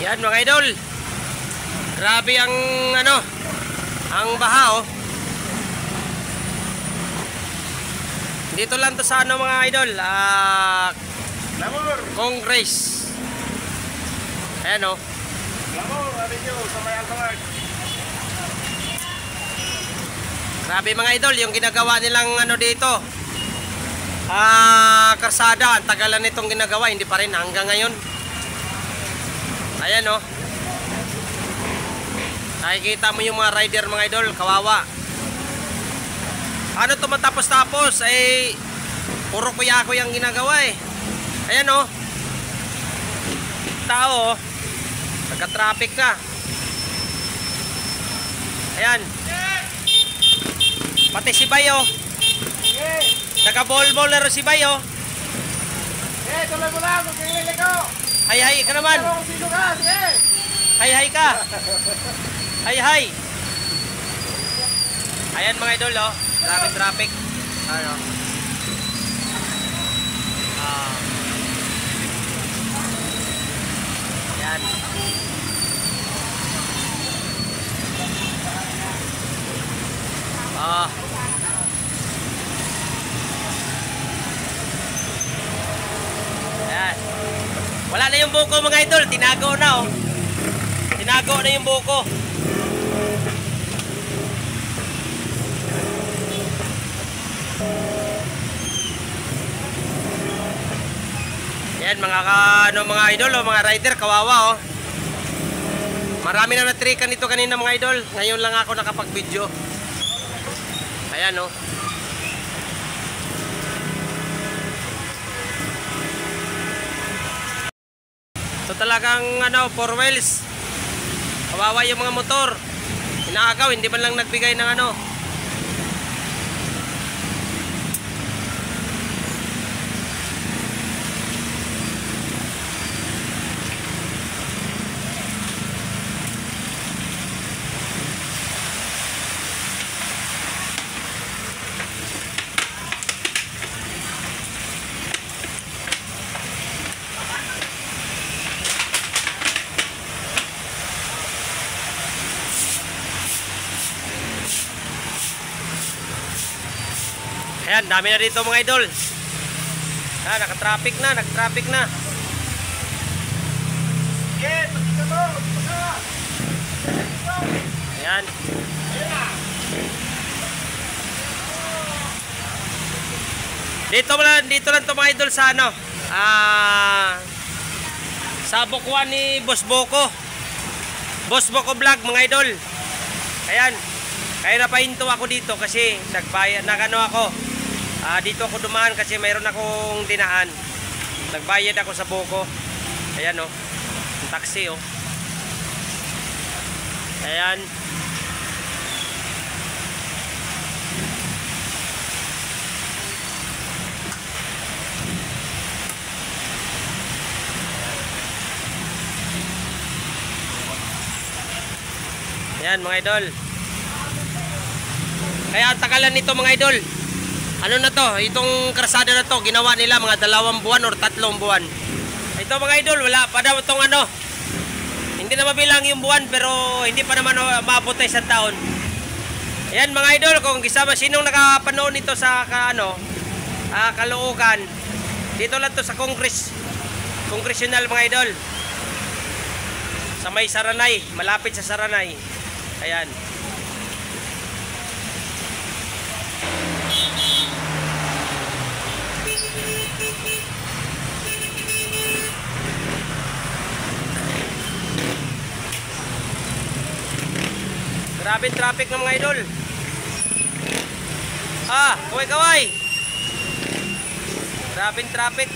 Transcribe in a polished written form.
Yan mga idol. Grabe ang ano, ang baha oh. Dito lang to sa ano mga idol, Congress. Ayan oh. Grabe mga idol, yung ginagawa nilang ano dito. Karsada, ang tagalan nitong ginagawa, hindi pa rin hanggang ngayon. Ayan oh. Nakikita mo yung mga rider mga idol, kawawa. Ano to matapos-tapos ay puro kuya-ko yung ginagawa eh. Ayan oh. Tao oh. Nagka-traffic na. Ayan. Pati si Bayo. Naka-ball-ball na rin si Bayo. Tuloy mo lang, magkilili ko. Hay-hay ka naman. Hay-hay ka. Hay-hay. Ayan mga idol oh. Maraming traffic. Ano? Ayan. Ayan. Wala na yung buko mga idol. Tinago na oh. Tinago na yung buko. Yan mga idol oh, mga rider kawawa oh. Marami na natrikan nito kanina mga idol. Ngayon lang ako nakapag-video. Ayan oh. Ito talagang ano, 4 wheels. Kawawa yung mga motor. Inaagaw, hindi man lang nagbigay ng ano. Ayan, dami na dito mga idol. Naka-traffic na, nag-traffic na. Ayan. Dito lang to mga idol sa ano. Sa Bukuan ni Boss Boko. Boss Boko Vlog mga idol. Ayan. Kaya napahinto ako dito kasi nagbayad, nagano ako. Dito ako dumaan kasi mayroon akong dinaan. Nagbayad ako sa Boko. Ayan oh. Yung taxi oh. Ayan. Ayan mga idol. Kaya tagalan nito mga idol. Ano na to, itong karsada na to, ginawa nila mga 2 buwan or 3 buwan. Ito mga idol, wala pa daw itong ano. Hindi na mabilang yung buwan pero hindi pa naman maabot ay 1 taon. Ayan mga idol, kung kisama sinong nakapanood nito sa Caloocan, dito lang to sa Congressional mga idol. Sa may Saranay, malapit sa Saranay. Ayan. Grabe traffic ng mga idol. Kaway-kaway. Grabe traffic.